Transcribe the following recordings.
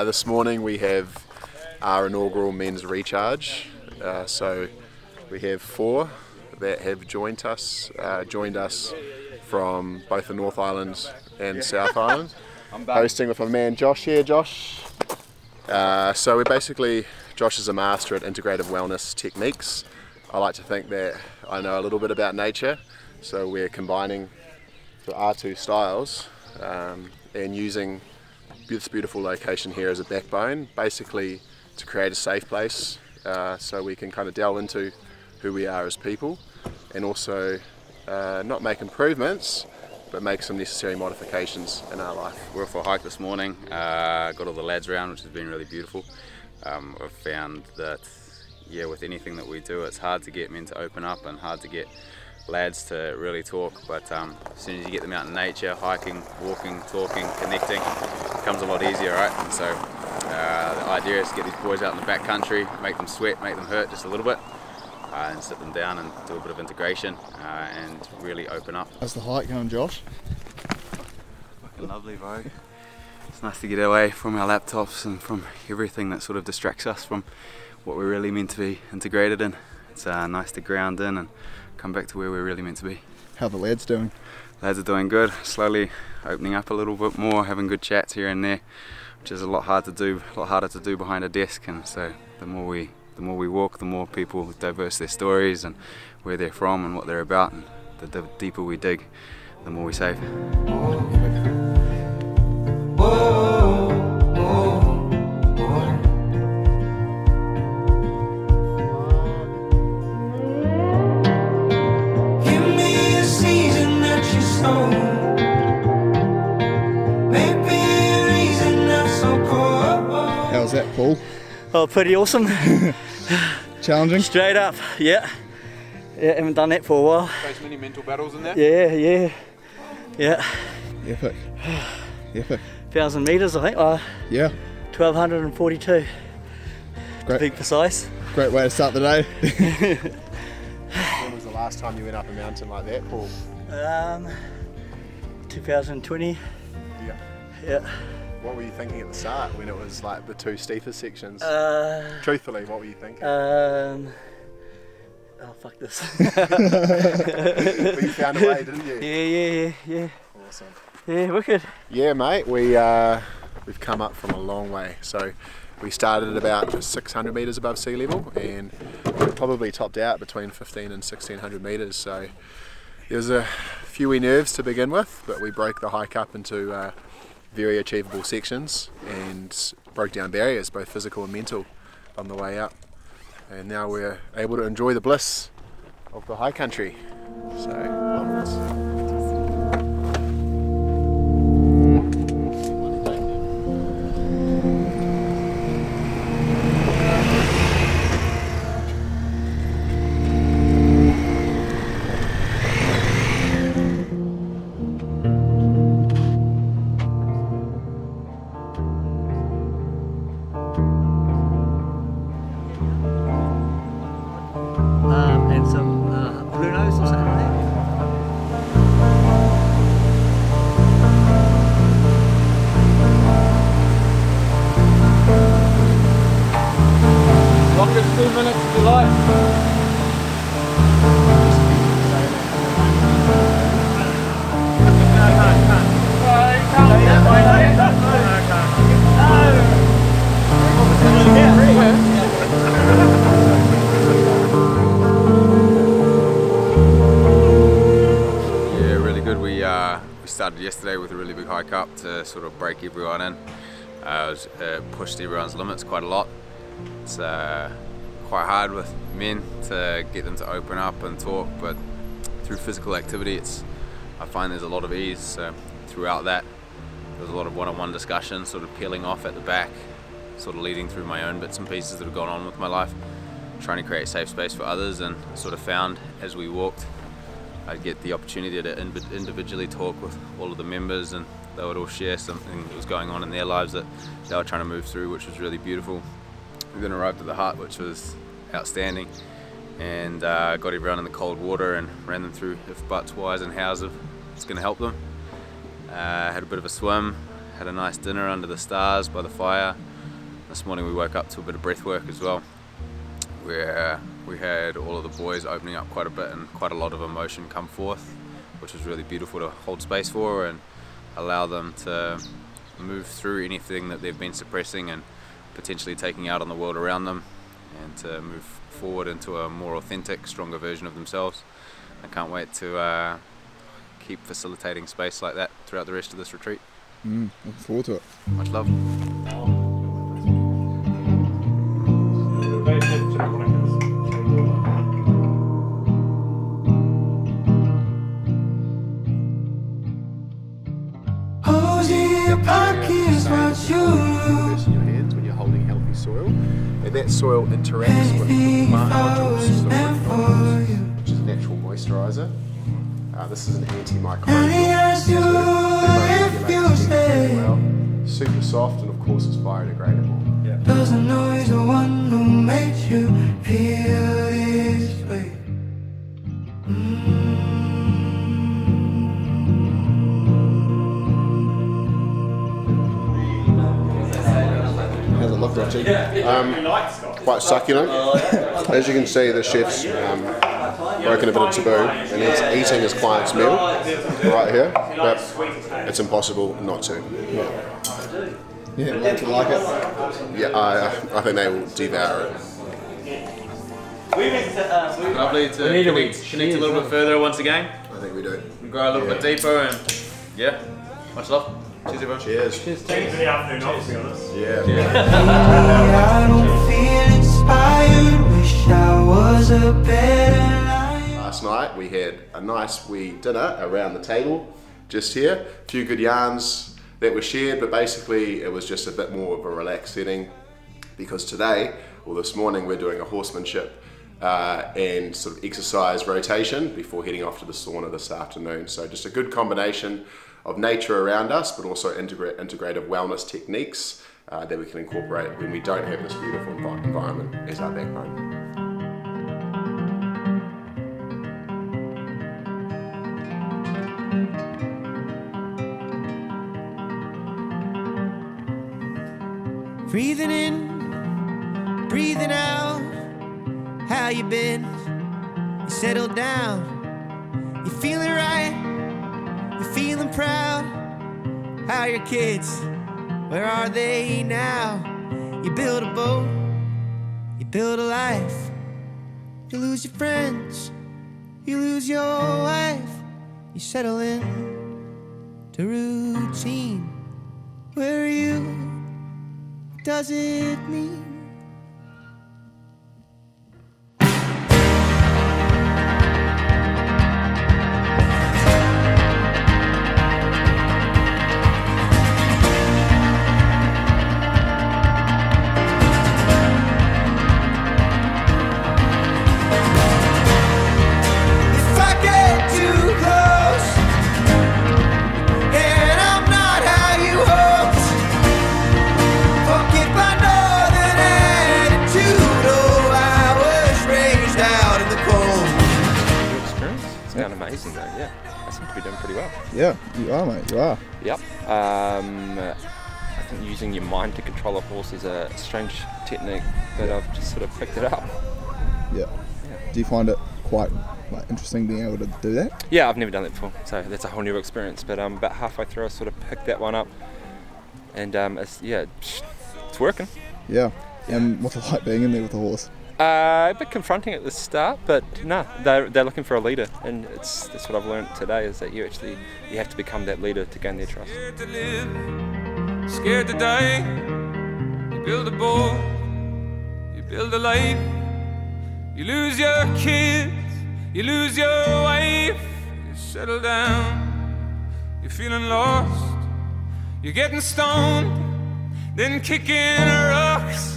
This morning we have our inaugural men's recharge. So we have 4 that have joined us from both the North Island and South Island. Hosting with my man Josh here. Josh. So we basically, Josh is a master at integrative wellness techniques. I like to think that I know a little bit about nature, so we're combining our 2 styles and using this beautiful location here as a backbone, basically to create a safe place so we can kind of delve into who we are as people, and also not make improvements but make some necessary modifications in our life. We're for a hike this morning, got all the lads around, which has been really beautiful. I've found that with anything that we do, it's hard to get men to open up and hard to get lads to really talk, but as soon as you get them out in nature, hiking, walking, talking, connecting, it becomes a lot easier, right? And so the idea is to get these boys out in the back country, make them sweat, make them hurt just a little bit, and sit them down and do a bit of integration and really open up. How's the hike going, Josh? Fucking lovely, bro. It's nice to get away from our laptops and from everything that sort of distracts us from what we're really meant to be integrated in. It's nice to ground in and come back to where we're really meant to be. How are the lads doing? Lads are doing good, slowly opening up a little bit more, having good chats here and there, which is a lot harder to do behind a desk. And so the more we walk, the more people diverse their stories and where they're from and what they're about, and the deeper we dig, the more we save. How's that, Paul? Oh, pretty awesome. Challenging? Straight up, yeah. Yeah, haven't done that for a while. Face many mental battles in there? Yeah. Epic. Epic. 1,000 metres, I think. Yeah. 1,242. Great. To be precise. Great way to start the day. When was the last time you went up a mountain like that, Paul? 2020. Yeah. What were you thinking at the start when it was like the 2 steepest sections? Truthfully, what were you thinking? Oh, fuck this. But you found a way, didn't you? Yeah. Awesome. Yeah, wicked. Yeah, mate, we've come up from a long way. So we started at about 600 metres above sea level, and we probably topped out between 15 and 1600 metres. So there was a few wee nerves to begin with, but we broke the hike up into very achievable sections and broke down barriers, both physical and mental, on the way up. And now we're able to enjoy the bliss of the high country. So onwards. And some blue nose or something like that. Lock it 2 minutes if you like. We started yesterday with a really big hike up to sort of break everyone in. Pushed everyone's limits quite a lot. It's quite hard with men to get them to open up and talk, but through physical activity I find there's a lot of ease. So throughout that there's a lot of one-on-one discussion, sort of peeling off at the back, sort of leading through my own bits and pieces that have gone on with my life, trying to create a safe space for others, and sort of found as we walked I'd get the opportunity to individually talk with all of the members, and they would all share something that was going on in their lives that they were trying to move through, which was really beautiful. We then arrived at the hut, which was outstanding, and got everyone in the cold water and ran them through if, buts, whys and hows of it's going to help them. Had a bit of a swim, had a nice dinner under the stars by the fire. This morning we woke up to a bit of breath work as well, where we had all of the boys opening up quite a bit and quite a lot of emotion come forth, which was really beautiful to hold space for and allow them to move through anything that they've been suppressing and potentially taking out on the world around them, and to move forward into a more authentic, stronger version of themselves. I can't wait to keep facilitating space like that throughout the rest of this retreat. Looking forward to it. Much love. In your hands when you're holding healthy soil, and that soil interacts with the plant nodules, the root nodules, which is a natural moisturiser. This is an antimicrobial, super soft, and of course it's biodegradable. Doesn't know he's the one who made you feel this way. How's it look, Richie? Quite succulent. As you can see, the chef's broken a bit of taboo and he's eating his client's meal right here, but it's impossible not to. Yeah, like to like it. Yeah, I think they will devour it. Lovely to connect a little bit further once again. I think we do. And go a little bit deeper, and yeah, much love. Cheers everyone. Cheers. Cheers for the afternoon off, to be honest. Yeah. I don't feel inspired, wish I was a better life. Last night we had a nice wee dinner around the table, just here. A few good yarns that were shared, but basically it was just a bit more of a relaxed setting, because today, or this morning, we're doing a horsemanship and sort of exercise rotation before heading off to the sauna this afternoon. So just a good combination of nature around us, but also integrative wellness techniques that we can incorporate when we don't have this beautiful environment as our backbone. Breathing in, breathing out. How you been? You settled down. You feeling right? You feeling proud? How are your kids? Where are they now? You build a boat, you build a life. You lose your friends, you lose your wife. You settle in to routine. Where are you? What does it mean? Amazing though, yeah. I seem to be doing pretty well. Yeah, you are, mate, you are. Yep. I think using your mind to control a horse is a strange technique, but I've just sort of picked it up. Yeah. Do you find it quite interesting being able to do that? Yeah, I've never done that before, so that's a whole new experience. But about halfway through, I sort of picked that one up, and it's working. Yeah. And what's it like being in there with the horse? A bit confronting at the start, but no, they're looking for a leader, and that's what I've learned today, is that you have to become that leader to gain their trust. Scared to live, scared to die. You build a boat, you build a life. You lose your kids, you lose your wife. You settle down, you're feeling lost. You're getting stoned, then kicking rocks.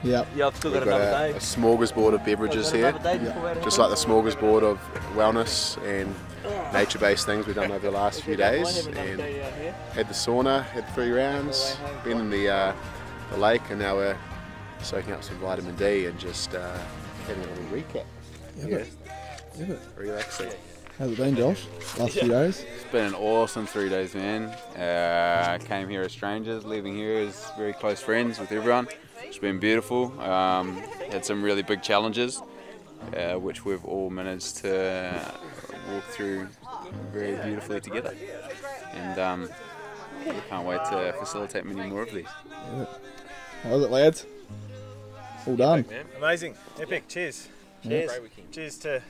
Yeah. Yeah, I've still We've got another got day. a smorgasbord of beverages here, just like the smorgasbord of wellness and nature-based things we've done over the last few days. And had the sauna, had 3 rounds, been in the lake, and now we're soaking up some vitamin D and just having a little recap. Yeah. Relaxing. How's it been, Josh? Last few days? It's been an awesome 3 days, man. Came here as strangers, leaving here as very close friends with everyone. It's been beautiful. Had some really big challenges, which we've all managed to walk through very beautifully together. And we can't wait to facilitate many more of these. Yeah. How's it, lads? All done. Amazing, epic, cheers. Cheers. Cheers to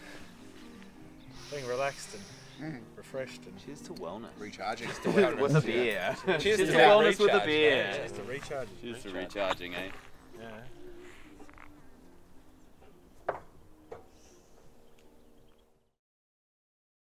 being relaxed and refreshed. And Cheers to wellness. Recharging. With a beer. cheers to wellness with a beer. Cheers to recharging. Cheers to recharging, eh? Yeah.